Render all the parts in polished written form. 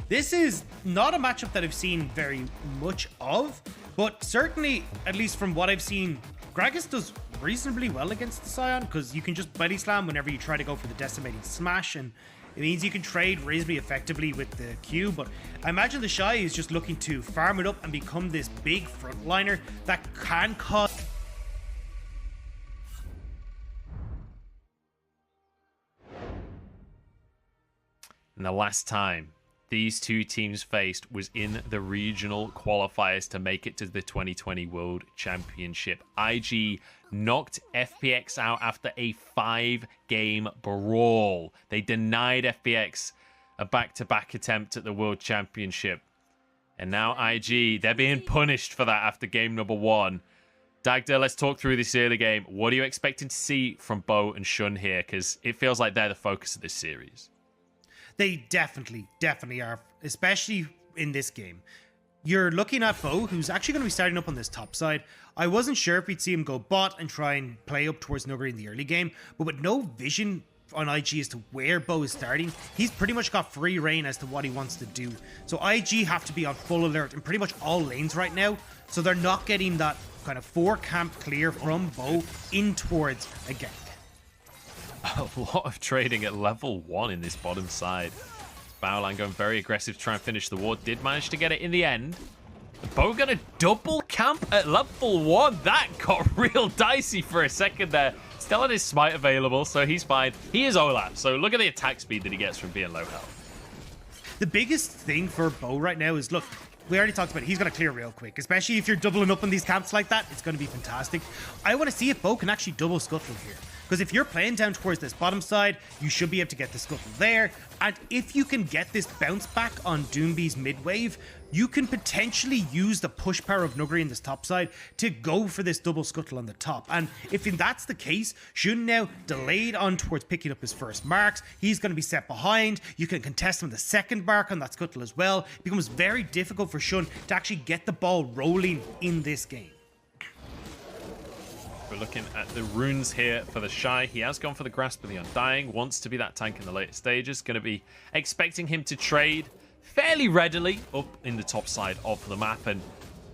This is not a matchup that I've seen very much of, but certainly, at least from what I've seen, Gragas does reasonably well against the Scion, because you can just body slam whenever you try to go for the decimating smash, and it means you can trade reasonably effectively with the Q. But I imagine the Shy is just looking to farm it up and become this big frontliner that can cause... And the last time these two teams faced was in the regional qualifiers to make it to the 2020 World Championship. IG knocked FPX out after a 5-game brawl. They denied FPX a back-to-back attempt at the World Championship. And now IG, they're being punished for that after game number 1. Dagda, let's talk through this early game. What are you expecting to see from Bo and Shun here? Because it feels like they're the focus of this series. They definitely are, especially in this game. You're looking at Bo, who's actually going to be starting up on this top side. I wasn't sure if we'd see him go bot and try and play up towards Nuguri in the early game, but with no vision on IG as to where Bo is starting, he's pretty much got free reign as to what he wants to do. So IG have to be on full alert in pretty much all lanes right now, so they're not getting that kind of 4-camp clear from Bo in towards a gank. A lot of trading at level 1 in this bottom side. Baolan going very aggressive to try and finish the ward. Did manage to get it in the end. Bo got a double camp at level 1. That got real dicey for a second there. Still had his smite available, so he's fine. He is Olaf, so look at the attack speed that he gets from being low health. The biggest thing for Bo right now is, look, we already talked about it. He's going to clear real quick, especially if you're doubling up on these camps like that. It's going to be fantastic. I want to see if Bo can actually double scuttle here. Because if you're playing down towards this bottom side, you should be able to get the scuttle there. And if you can get this bounce back on Doombee's mid wave, you can potentially use the push power of Nuguri in this top side to go for this double scuttle on the top. And if that's the case, Shun now delayed on towards picking up his first marks. He's going to be set behind. You can contest him the second mark on that scuttle as well. It becomes very difficult for Shun to actually get the ball rolling in this game. We're looking at the runes here for the Shy. He has gone for the Grasp of the Undying, wants to be that tank in the later stages. Going to be expecting him to trade fairly readily up in the top side of the map and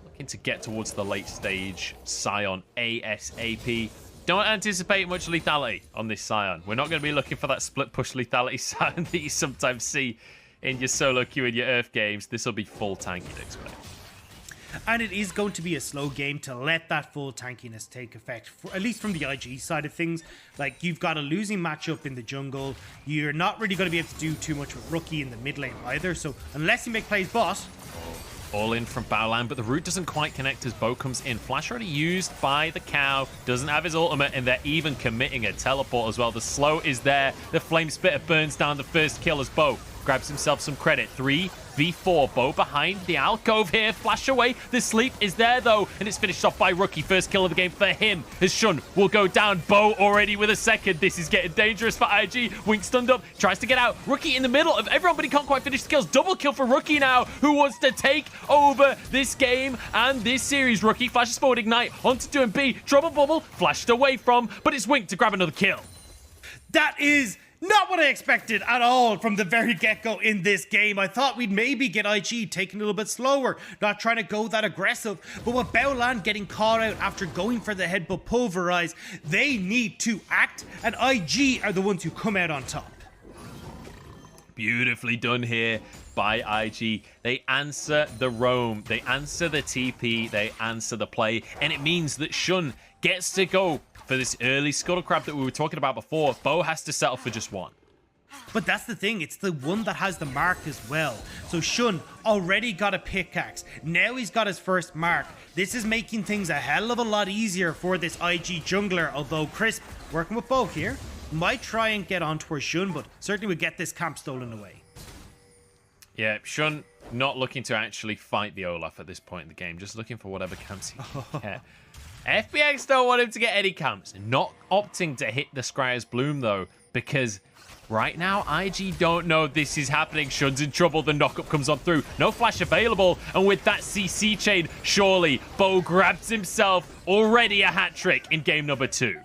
looking to get towards the late stage Scion ASAP. Don't anticipate much lethality on this Scion. We're not going to be looking for that split push lethality Scion that you sometimes see in your solo queue in your Earth games. This will be full tank, you'd expect. And it is going to be a slow game to let that full tankiness take effect, at least from the IG side of things. Like, you've got a losing matchup in the jungle. You're not really going to be able to do too much with Rookie in the mid lane either. So unless you make plays bot... All in from Baolan, but the root doesn't quite connect as Bo comes in. Flash already used by the cow, doesn't have his ultimate, and they're even committing a teleport as well. The slow is there. The flame spitter burns down the first kill as Bo grabs himself some credit. 3v4. Bo behind the alcove here. Flash away. The sleep is there, though, and it's finished off by Rookie. First kill of the game for him as Shun will go down. Bo already with a second. This is getting dangerous for IG. Wink stunned up. Tries to get out. Rookie in the middle of everyone, but he can't quite finish the kills. Double kill for Rookie now, who wants to take over this game and this series. Rookie flashes forward, ignite onto 2B. Trouble bubble flashed away from, but it's Wink to grab another kill. That is not what I expected at all from the very get-go in this game. I thought we'd maybe get IG taking a little bit slower, not trying to go that aggressive. But with Baolan getting caught out after going for the headbutt pulverize, they need to act, and IG are the ones who come out on top. Beautifully done here by IG. They answer the roam, they answer the TP, they answer the play, and it means that Shun gets to go for this early scuttle crab that we were talking about before. Bo has to settle for just one. But that's the thing, it's the one that has the mark as well. So Shun already got a pickaxe. Now he's got his first mark. This is making things a hell of a lot easier for this IG jungler, although Crisp, working with Bo here, might try and get on towards Shun, but certainly would get this camp stolen away. Yeah, Shun not looking to actually fight the Olaf at this point in the game, just looking for whatever camps he can get. FPX don't want him to get any camps. Not opting to hit the Scryer's Bloom, though, because right now, IG don't know this is happening. Shun's in trouble. The knockup comes on through. No flash available. And with that CC chain, surely Bo grabs himself already a hat trick in game number 2.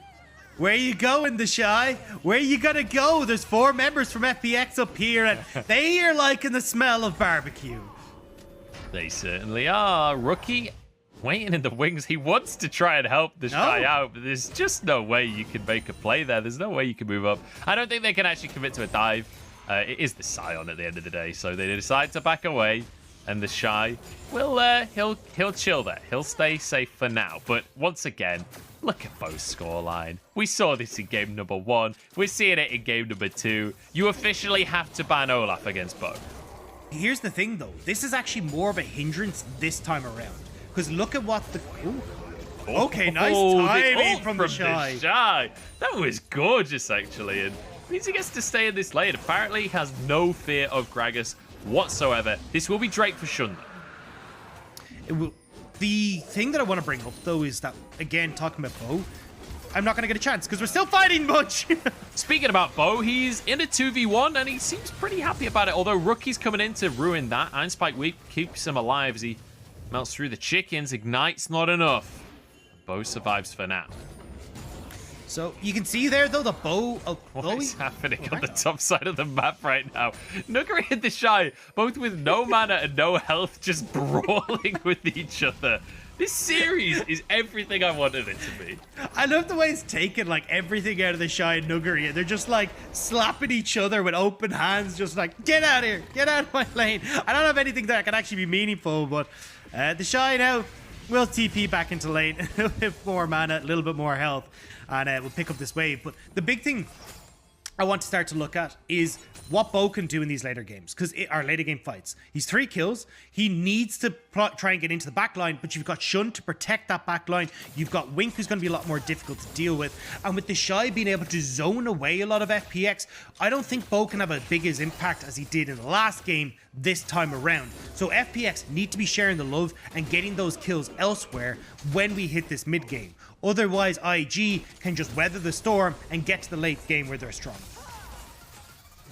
Where you going, the Shy? Where you gonna go? There's 4 members from FPX up here, and they are liking the smell of barbecue. They certainly are. Rookie waiting in the wings. He wants to try and help the Shy out, but there's just no way you can make a play there. There's no way you can move up. I don't think they can actually commit to a dive. It is the Scion at the end of the day, so they decide to back away, and the Shy will he'll chill there. He'll stay safe for now. But once again, look at Bo's scoreline. We saw this in game number 1. We're seeing it in game number 2. You officially have to ban Olaf against Bo. Here's the thing, though. This is actually more of a hindrance this time around. Because look at what the... Ooh. Okay, nice timing from the Shy. That was gorgeous, actually. And means he gets to stay in this lane. Apparently, he has no fear of Gragas whatsoever. This will be Drake for Shun. The thing that I want to bring up, though, is that, again, talking about Bo, I'm not going to get a chance because we're still fighting much. Speaking about Bo, he's in a 2v1 and he seems pretty happy about it. Although Rookie's coming in to ruin that. Iron Spike Weep keeps him alive as he melts through the chickens. Ignite's not enough. Bo survives for now. So you can see there, though, the Bo... What is happening on the top side of the map right now? Nuguri and the Shy, both with no mana and no health, just brawling with each other. This series is everything I wanted it to be. I love the way it's taken, like, everything out of the Shy and Nuguri. They're just, like, slapping each other with open hands, just like, get out of here, get out of my lane. I don't have anything that can actually be meaningful, but the Shy now will TP back into lane. A little bit more mana, a little bit more health, and we'll pick up this wave. But the big thing I want to start to look at is what Bo can do in these later games, because our later game fights. He's 3 kills. He needs to try and get into the back line, but you've got Shun to protect that back line. You've got Wink, who's going to be a lot more difficult to deal with. And with the Shy being able to zone away a lot of FPX, I don't think Bo can have as big as impact as he did in the last game this time around. So FPX need to be sharing the love and getting those kills elsewhere when we hit this mid game. Otherwise, IG can just weather the storm and get to the late game where they're strong.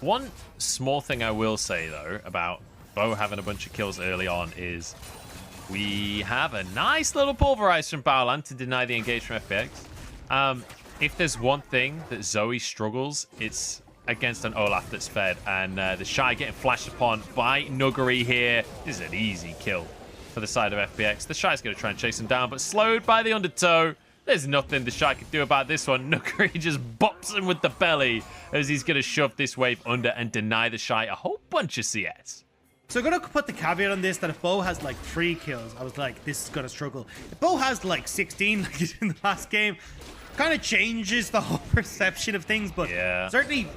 One small thing I will say, though, about Bo having a bunch of kills early on is we have a nice little pulverize from Baolan to deny the engage from FPX. If there's one thing that Zoe struggles, it's against an Olaf that's fed. And the Shy getting flashed upon by Nuguri here. This is an easy kill for the side of FPX. The Shy's going to try and chase him down, but slowed by the undertow. There's nothing the Shy can do about this one. Nuguri just bops him with the belly as he's going to shove this wave under and deny the Shy a whole bunch of CS. So I'm going to put the caveat on this that if Bo has like 3 kills, I was like, this is going to struggle. If Bo has like 16 like he did in the last game, kind of changes the whole perception of things. But yeah, certainly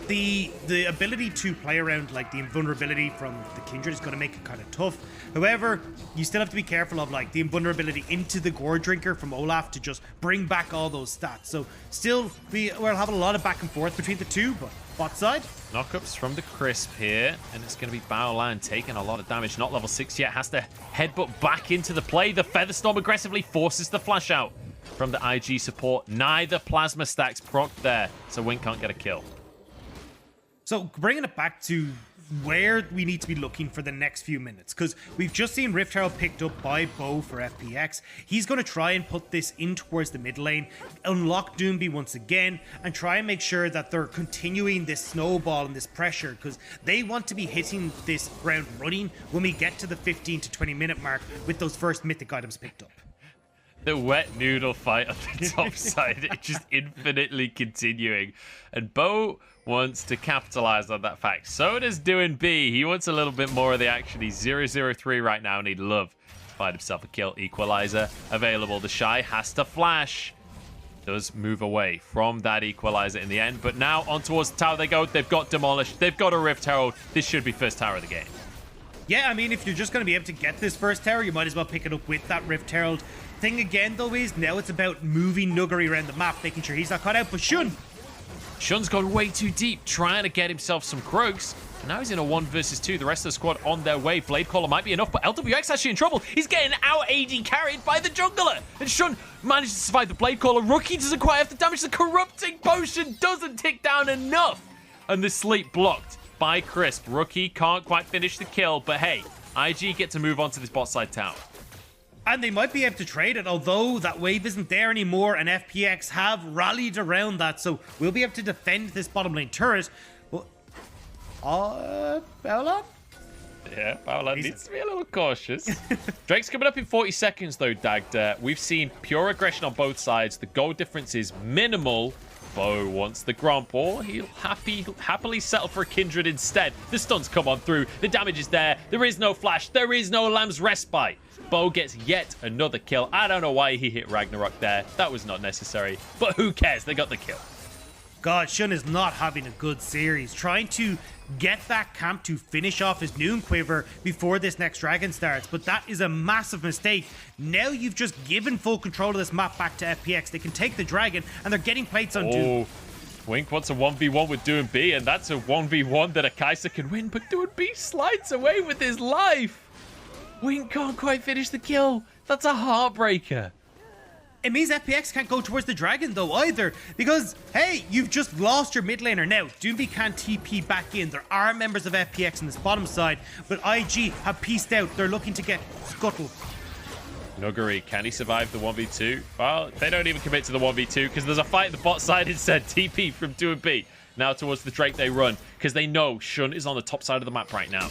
the ability to play around like the invulnerability from the Kindred is going to make it kind of tough. However, you still have to be careful of like the invulnerability into the Gore Drinker from Olaf to just bring back all those stats. So still, we'll have a lot of back and forth between the two, but bot side. Knockups from the Crisp here, and it's going to be Baolan taking a lot of damage. Not level 6 yet, has to headbutt back into the play. The Featherstorm aggressively forces the flash out from the IG support. Neither plasma stacks proc there, so Wink can't get a kill. So bringing it back to where we need to be looking for the next few minutes, because we've just seen Rift Herald picked up by Bo for FPX. He's going to try and put this in towards the mid lane, unlock Doomby once again, and try and make sure that they're continuing this snowball and this pressure, because they want to be hitting this ground running when we get to the 15 to 20 minute mark with those first mythic items picked up. The wet noodle fight on the top side, it's just infinitely continuing. And Bo wants to capitalize on that fact. So does Doing B. He wants a little bit more of the action. He's 0-0-3 right now, and he'd love to find himself a kill. Equalizer available. The Shy has to flash. Does move away from that equalizer in the end. But now on towards the tower they go. They've got demolished. They've got a Rift Herald. This should be first tower of the game. Yeah, I mean, if you're just going to be able to get this first tower, you might as well pick it up with that Rift Herald. Thing again, though, is now it's about moving Nuguri around the map, making sure he's not caught out. But Shun's gone way too deep, trying to get himself some Krugs. And now he's in a 1 versus 2. The rest of the squad on their way. Blade Caller might be enough, but LWX actually in trouble. He's getting out AD carried by the jungler. And Shun manages to survive the Blade Caller. Rookie doesn't quite have the damage. The Corrupting Potion doesn't tick down enough. And the sleep blocked by Crisp. Rookie can't quite finish the kill, but hey, IG get to move on to this bot side tower. And they might be able to trade it, although that wave isn't there anymore, and FPX have rallied around that, so we'll be able to defend this bottom lane turret. But, Bella? Yeah, Paola needs to be a little cautious. Drake's coming up in 40 seconds, though, Dagda. We've seen pure aggression on both sides. The goal difference is minimal. Bo wants the Grand Ball. He'll happily settle for a Kindred instead. The stuns come on through. The damage is there. There is no flash. There is no Lamb's Respite. Bo gets yet another kill. I don't know why he hit Ragnarok there. That was not necessary. But who cares? They got the kill. God, Shun is not having a good series. Trying to get that camp to finish off his Noon Quiver before this next dragon starts. But that is a massive mistake. Now you've just given full control of this map back to FPX. They can take the dragon, and they're getting plates on Doom. Wink wants a 1v1 with Doom B, and that's a 1v1 that a Kai'Sa can win. But Doom B slides away with his life. Wink can't quite finish the kill. That's a heartbreaker. It means FPX can't go towards the dragon though either, because hey, you've just lost your mid laner. Now Doomby can't TP back in. There are members of FPX on this bottom side, but IG have pieced out. They're looking to get Scuttle. Nuguri, can he survive the 1v2? Well, they don't even commit to the 1v2 because there's a fight at the bot side instead. TP from Doomby. Now towards the Drake they run because they know Shun is on the top side of the map right now.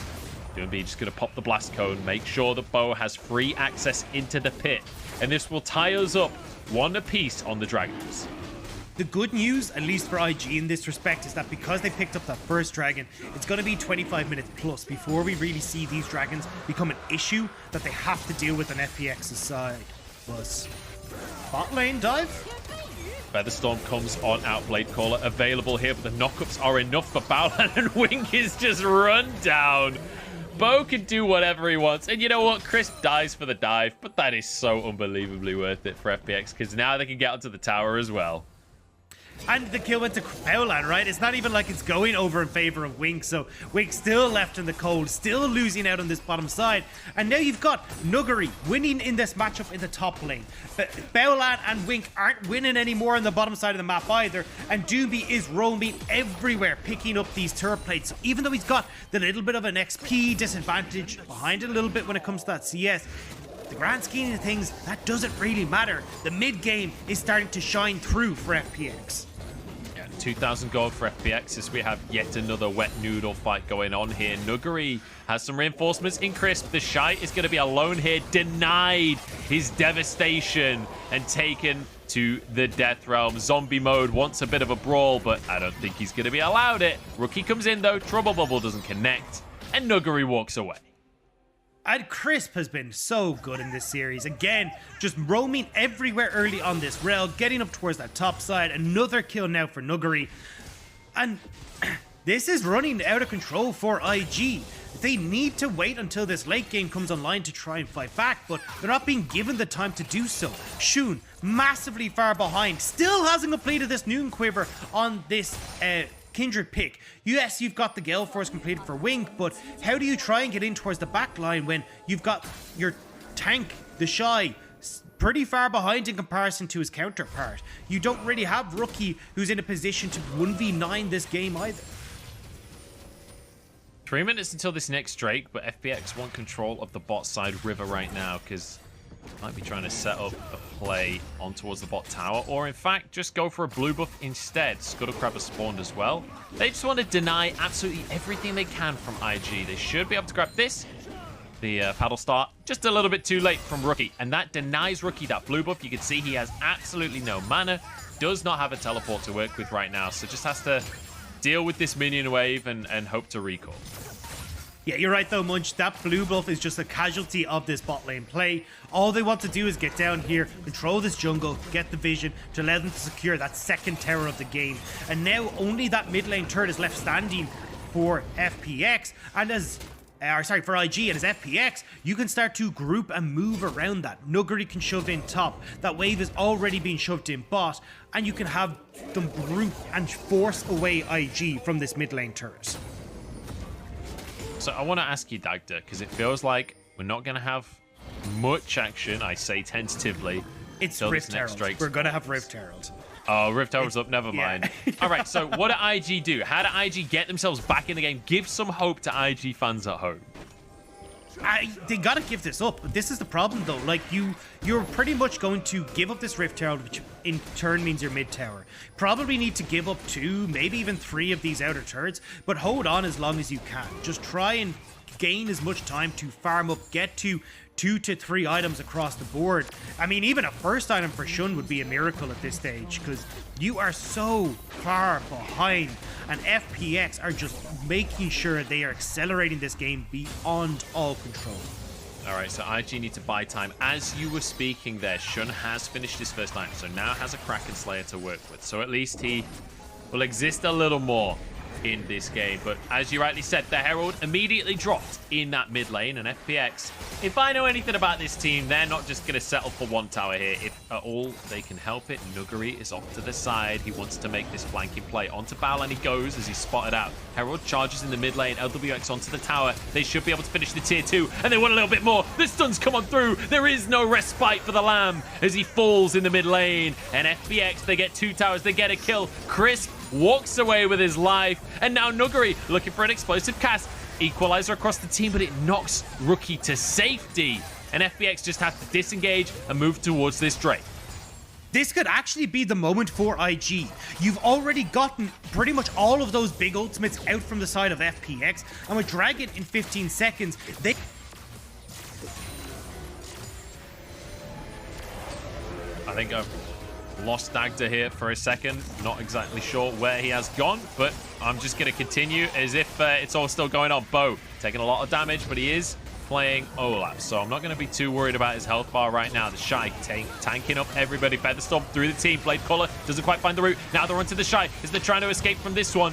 Doomby just going to pop the blast cone, make sure that Bo has free access into the pit. And this will tie us up one apiece on the dragons. The good news, at least for IG in this respect, is that because they picked up that first dragon, it's going to be 25 minutes plus before we really see these dragons become an issue that they have to deal with on FPX's side. Plus, bot lane dive? Featherstorm comes on Outblade Caller available here, but the knockups are enough for Baolan, and Wink is just run down. Bo can do whatever he wants. And you know what? Crisp dies for the dive, but that is so unbelievably worth it for FPX because now they can get onto the tower as well. And the kill went to Baolan, right? It's not even like it's going over in favor of Wink, so Wink still left in the cold, still losing out on this bottom side. And now you've got Nuguri winning in this matchup in the top lane. But Baolan and Wink aren't winning anymore on the bottom side of the map either, and Doomby is roaming everywhere, picking up these turret plates. So even though he's got the little bit of an XP disadvantage behind it a little bit when it comes to that CS, the grand scheme of things, that doesn't really matter. The mid game is starting to shine through for FPX. Yeah, 2,000 gold for FPX as we have yet another wet noodle fight going on here. Nuguri has some reinforcements in Crisp. The Shy is going to be alone here, denied his devastation and taken to the death realm. Zombie mode wants a bit of a brawl, but I don't think he's going to be allowed it. Rookie comes in though, Trouble Bubble doesn't connect, and Nuguri walks away. And Crisp has been so good in this series. Again, just roaming everywhere early on this rail, getting up towards that top side. Another kill now for Nuguri. And this is running out of control for IG. They need to wait until this late game comes online to try and fight back, but they're not being given the time to do so. Shun, massively far behind, still hasn't completed this Noon Quiver on this Kindred pick. Yes, you've got the Gale Force completed for Wink, but how do you try and get in towards the back line when you've got your tank, the Shy, pretty far behind in comparison to his counterpart? You don't really have Rookie who's in a position to 1v9 this game either. 3 minutes until this next Drake, but FPX want control of the bot side river right now because might be trying to set up a play on towards the bot tower, or in fact just go for a blue buff instead. Scuttlecrab has spawned as well. They just want to deny absolutely everything they can from IG. They should be able to grab this. The paddle start just a little bit too late from Rookie, and that denies Rookie that blue buff. You can see he has absolutely no mana, does not have a teleport to work with right now, so just has to deal with this minion wave and hope to recall. Yeah, you're right though, Munch. That blue buff is just a casualty of this bot lane play. All they want to do is get down here, control this jungle, get the vision to allow them to secure that second tower of the game. And now only that mid lane turret is left standing for FPX. And as for IG, and as FPX, you can start to group and move around that. Nuguri can shove in top. That wave is already being shoved in bot, and you can have them group and force away IG from this mid lane turret. So I want to ask you, Dagda, because it feels like we're not going to have much action, I say tentatively. It's Rift Herald. We're going to have Rift Herald. Oh, Rift Herald's up, never mind. Yeah. All right, so what do IG do? How do IG get themselves back in the game? Give some hope to IG fans at home. They gotta give this up. This is the problem, though. Like, you're pretty much going to give up this Rift Tower, which in turn means your mid tower. Probably need to give up 2, maybe even 3 of these outer turrets, but hold on as long as you can. Just try and gain as much time to farm up, get to 2 to 3 items across the board. I mean, even a first item for Shun would be a miracle at this stage, because you are so far behind, and FPX are just making sure they are accelerating this game beyond all control. All right, so IG need to buy time. As you were speaking there, Shun has finished his first item, so now has a Kraken Slayer to work with. So at least he will exist a little more in this game. But as you rightly said, the Herald immediately dropped in that mid lane, and FPX, if I know anything about this team, they're not just going to settle for 1 tower here. If at all they can help it, Nuguri is off to the side. He wants to make this flanking play onto Baal, and he goes as he's spotted out. Herald charges in the mid lane, LWX onto the tower. They should be able to finish the tier 2, and they want a little bit more. The stuns come on through. There is no respite for the Lamb as he falls in the mid lane, and FPX, they get 2 towers, they get a kill. Chris walks away with his life, and now Nuguri looking for an explosive cast. Equalizer across the team, but it knocks Rookie to safety, and FPX just have to disengage and move towards this Drake. This could actually be the moment for IG. You've already gotten pretty much all of those big ultimates out from the side of FPX, and with Dragon in 15 seconds, they... I think I've lost Dagda here for a second. Not exactly sure where he has gone, but I'm just going to continue as if it's all still going on. Bo taking a lot of damage, but he is playing Olaf, so I'm not going to be too worried about his health bar right now. The Shy tanking up everybody. Featherstorm through the team. Blade Caller doesn't quite find the route. Now they're onto the Shy as they're trying to escape from this one.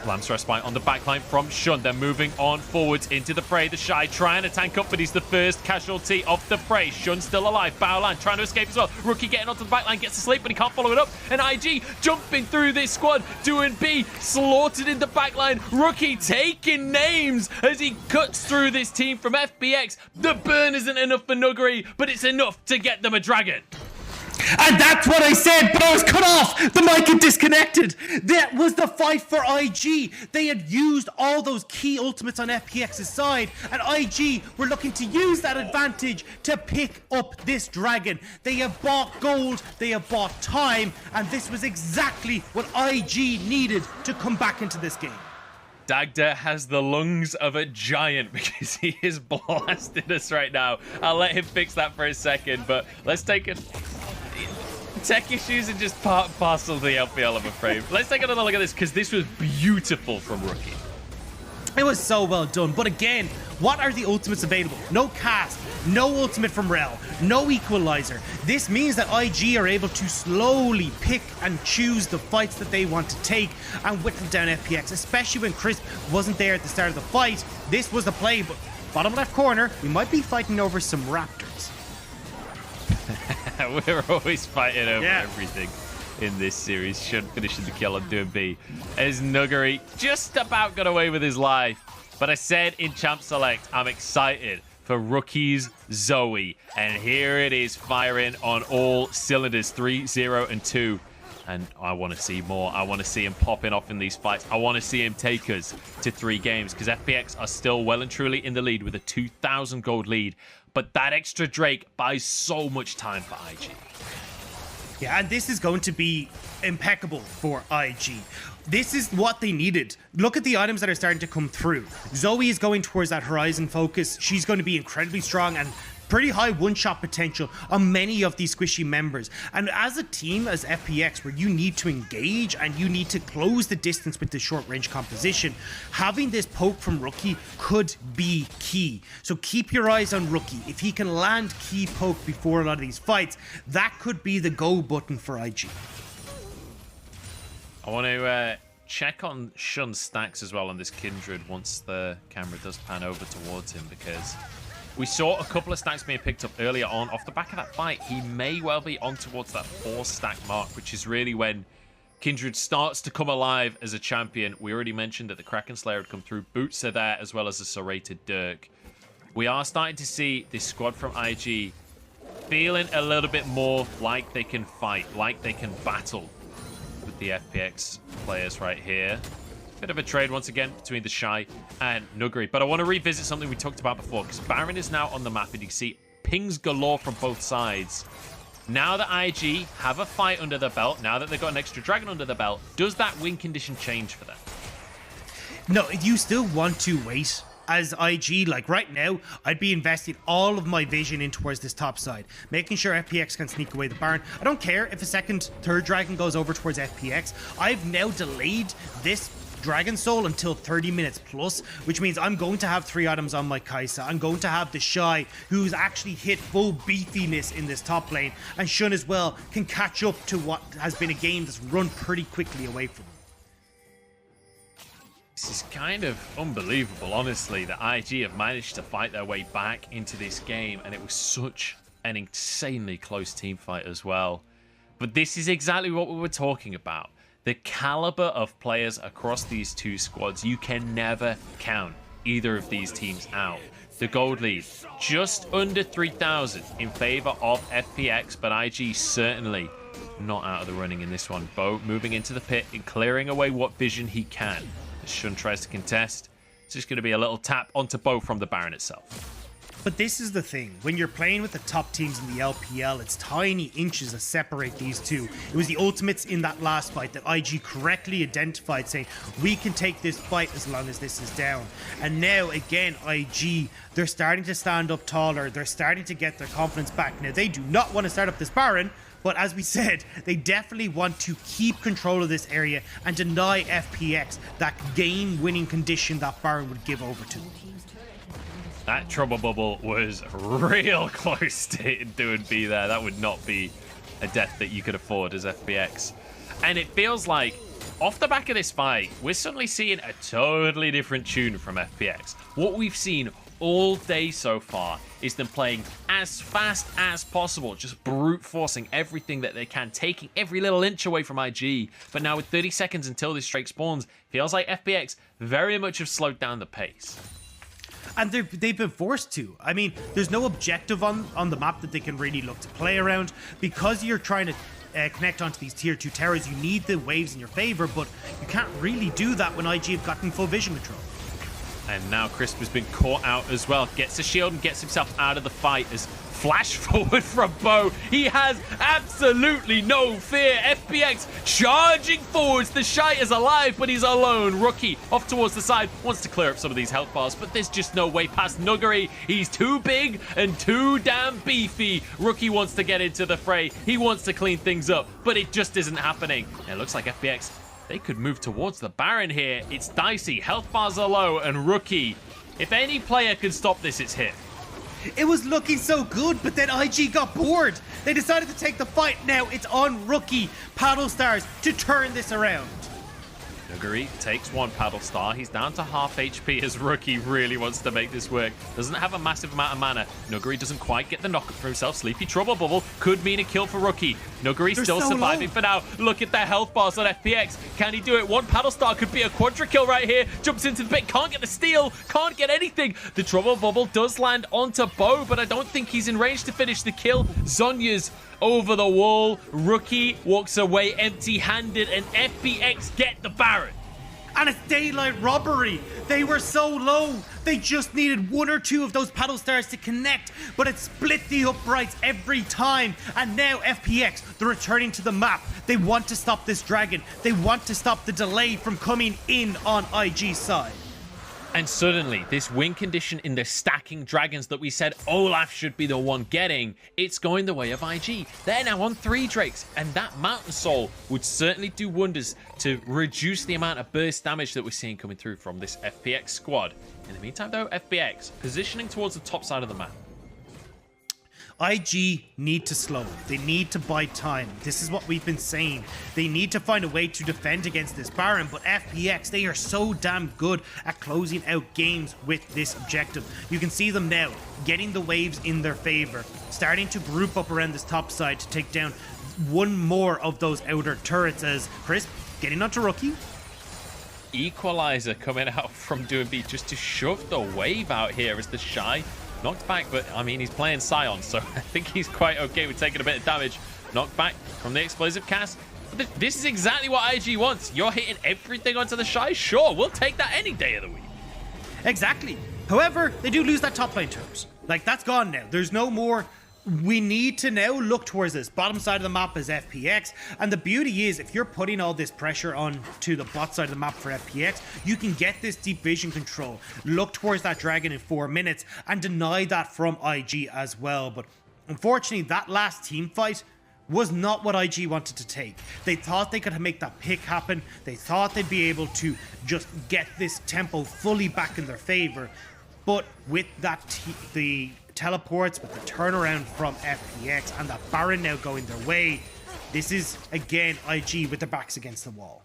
Lamb's respite on the backline from Shun. They're moving on forwards into the fray. The Shy trying to tank up, but he's the first casualty of the fray. Shun still alive. Baolan trying to escape as well. Rookie getting onto the backline, gets to sleep, but he can't follow it up. And IG jumping through this squad, doing B, slaughtered in the backline. Rookie taking names as he cuts through this team from FPX. The burn isn't enough for Nuguri, but it's enough to get them a dragon. And that's what I said, but I was cut off. The mic had disconnected. That was the fight for IG. They had used all those key ultimates on FPX's side, and IG were looking to use that advantage to pick up this dragon. They have bought gold, they have bought time, and this was exactly what IG needed to come back into this game. Dagda has the lungs of a giant because he is blasting us right now. I'll let him fix that for a second, but let's take it. Tech issues are just part and parcel of the LPL, I'm afraid. Let's take another look at this, because this was beautiful from Rookie. It was so well done, but again, what are the ultimates available? No cast, no ultimate from Rel, no equalizer. This means that IG are able to slowly pick and choose the fights that they want to take and whittle down FPX, especially when Crisp wasn't there at the start of the fight. This was the play, but bottom left corner, we might be fighting over some Raptors. We're always fighting over everything in this series. Shun finishing the kill on doing B as Nuguri just about got away with his life. But I said in Champ Select, I'm excited for Rookie's Zoe. And here it is, firing on all cylinders, 3, 0, and 2. And I want to see more. I want to see him popping off in these fights. I want to see him take us to 3 games, because FPX are still well and truly in the lead with a 2,000 gold lead. But that extra Drake buys so much time for IG. Yeah, and this is going to be impeccable for IG. This is what they needed. Look at the items that are starting to come through. Zoe is going towards that Horizon focus. She's going to be incredibly strong and pretty high one-shot potential on many of these squishy members. And as a team, as FPX, where you need to engage and you need to close the distance with the short-range composition, having this poke from Rookie could be key. So keep your eyes on Rookie. If he can land key poke before a lot of these fights, that could be the go button for IG. I want to check on Shun's stacks as well on this Kindred once the camera does pan over towards him, because we saw a couple of stacks being picked up earlier on. Off the back of that fight, he may well be on towards that 4-stack mark, which is really when Kindred starts to come alive as a champion. We already mentioned that the Kraken Slayer had come through. Boots are there, as well as a serrated Dirk. We are starting to see this squad from IG feeling a little bit more like they can fight, like they can battle with the FPX players right here. Bit of a trade once again between the Shy and Nuggery. But I want to revisit something we talked about before, because Baron is now on the map, and you can see pings galore from both sides. Now that IG have a fight under their belt, now that they've got an extra dragon under their belt, does that win condition change for them? No, you still want to wait. As IG, like right now, I'd be investing all of my vision in towards this top side, making sure FPX can sneak away the Baron. I don't care if a second, third dragon goes over towards FPX. I've now delayed this Dragon Soul until 30 minutes plus, which means I'm going to have 3 items on my Kai'Sa. I'm going to have the Shy, who's actually hit full beefiness in this top lane, and Shun as well can catch up to what has been a game that's run pretty quickly away from him. This is kind of unbelievable, honestly, that IG have managed to fight their way back into this game, and it was such an insanely close team fight as well. But this is exactly what we were talking about. The caliber of players across these two squads, you can never count either of these teams out. The gold lead, just under 3,000 in favor of FPX, but IG certainly not out of the running in this one. Bo moving into the pit and clearing away what vision he can. As Shun tries to contest, it's just going to be a little tap onto Bo from the Baron itself. But this is the thing, when you're playing with the top teams in the LPL, it's tiny inches that separate these two. It was the ultimates in that last fight that IG correctly identified, saying, we can take this fight as long as this is down. And now, again, IG, they're starting to stand up taller, they're starting to get their confidence back. Now, they do not want to start up this Baron, but as we said, they definitely want to keep control of this area and deny FPX that game-winning condition that Baron would give over to them. That trouble bubble was real close to doing B there. That would not be a death that you could afford as FPX. And it feels like, off the back of this fight, we're suddenly seeing a totally different tune from FPX. What we've seen all day so far is them playing as fast as possible, just brute forcing everything that they can, taking every little inch away from IG. But now with 30 seconds until this Drake spawns, feels like FPX very much have slowed down the pace. And they've been forced to. I mean, there's no objective on the map that they can really look to play around. Because you're trying to connect onto these tier 2 towers, you need the waves in your favor, but you can't really do that when IG have gotten full vision control. And now Crisp has been caught out as well. Gets a shield and gets himself out of the fight as flash forward from Bo. He has absolutely no fear. FPX charging forwards. The Shy is alive, but he's alone. Rookie off towards the side. Wants to clear up some of these health bars, but there's just no way past Nuggery. He's too big and too damn beefy. Rookie wants to get into the fray. He wants to clean things up, but it just isn't happening. And it looks like FPX, they could move towards the Baron here. It's dicey. Health bars are low, and Rookie, if any player can stop this, it's him. It was looking so good, but then IG got bored. They decided to take the fight. Now it's on Rookie Paddle Stars to turn this around. Nuggery takes one paddle star. He's down to half HP as Rookie really wants to make this work. Doesn't have a massive amount of mana. Nuggery doesn't quite get the knockup for himself. Sleepy Trouble Bubble could mean a kill for Rookie. Nuggery still so surviving for now. Look at their health bars on FPX. Can he do it? One paddle star could be a quadra kill right here. Jumps into the pit. Can't get the steal. Can't get anything. The Trouble Bubble does land onto Bo, but I don't think he's in range to finish the kill. Zonya's over the wall. Rookie walks away empty-handed, and FPX get the Baron. And it's daylight robbery. They were so low. They just needed 1 or 2 of those paddle stars to connect, but it split the uprights every time. And now FPX, they're returning to the map. They want to stop this dragon. They want to stop the delay from coming in on IG's side. And suddenly, this win condition in the stacking dragons that we said Olaf should be the one getting, it's going the way of IG. They're now on 3 Drakes, and that Mountain Soul would certainly do wonders to reduce the amount of burst damage that we're seeing coming through from this FPX squad. In the meantime, though, FPX positioning towards the top side of the map. IG need to slow. They need to buy time. This is what we've been saying. They need to find a way to defend against this Baron, but FPX, they are so damn good at closing out games with this objective. You can see them now getting the waves in their favor, starting to group up around this top side to take down one more of those outer turrets as Crisp getting onto Rookie. Equalizer coming out from doing B just to shove the wave out here as the Shy knocked back, but I mean, he's playing Scion, so I think he's quite okay with taking a bit of damage. Knocked back from the explosive cast. This is exactly what IG wants. You're hitting everything onto the Shy? Sure, we'll take that any day of the week. Exactly. However, they do lose that top lane turret. Like, that's gone now. There's no more. We need to now look towards this bottom side of the map as FPX, and the beauty is if you're putting all this pressure on to the bot side of the map for FPX, you can get this deep vision control, look towards that dragon in 4 minutes, and deny that from IG as well. But unfortunately, that last team fight was not what IG wanted to take. They thought they could make that pick happen. They thought they'd be able to just get this tempo fully back in their favor. But with that, the teleports, with the turnaround from FPX and that Baron now going their way, this is, again, IG with their backs against the wall.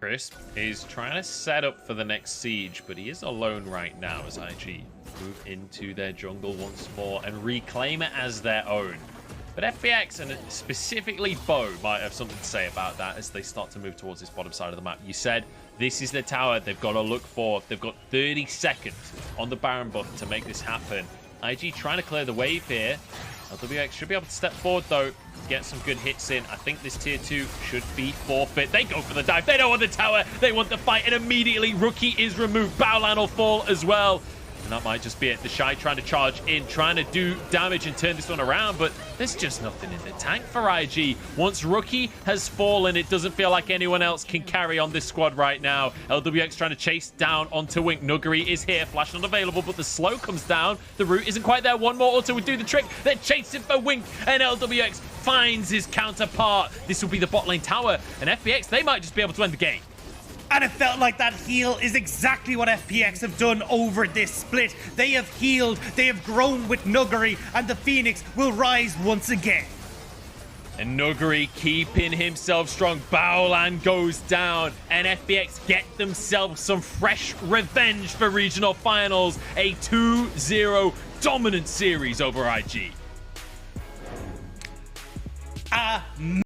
Crisp is trying to set up for the next siege, but he is alone right now as IG move into their jungle once more and reclaim it as their own. But FPX, and specifically Bo, might have something to say about that as they start to move towards this bottom side of the map. You said this is the tower they've got to look for. They've got 30 seconds on the Baron button to make this happen. IG trying to clear the wave here. LPX should be able to step forward, though, get some good hits in. I think this tier 2 should be forfeit. They go for the dive. They don't want the tower. They want the fight, and immediately Rookie is removed. Baolan will fall as well. And that might just be it. The Shy trying to charge in, trying to do damage and turn this one around, but there's just nothing in the tank for IG. Once Rookie has fallen, it doesn't feel like anyone else can carry on this squad right now. LWX trying to chase down onto Wink. Nuggery is here. Flash not available, but the slow comes down. The root isn't quite there. One more auto would do the trick. They're chasing for Wink, and LWX finds his counterpart. This will be the bot lane tower, and FPX, they might just be able to end the game. And it felt like that heal is exactly what FPX have done over this split. They have healed, they have grown with Nuggery, and the Phoenix will rise once again. And Nuggery keeping himself strong. Baolan goes down, and FPX get themselves some fresh revenge for regional finals. A 2-0 dominant series over IG.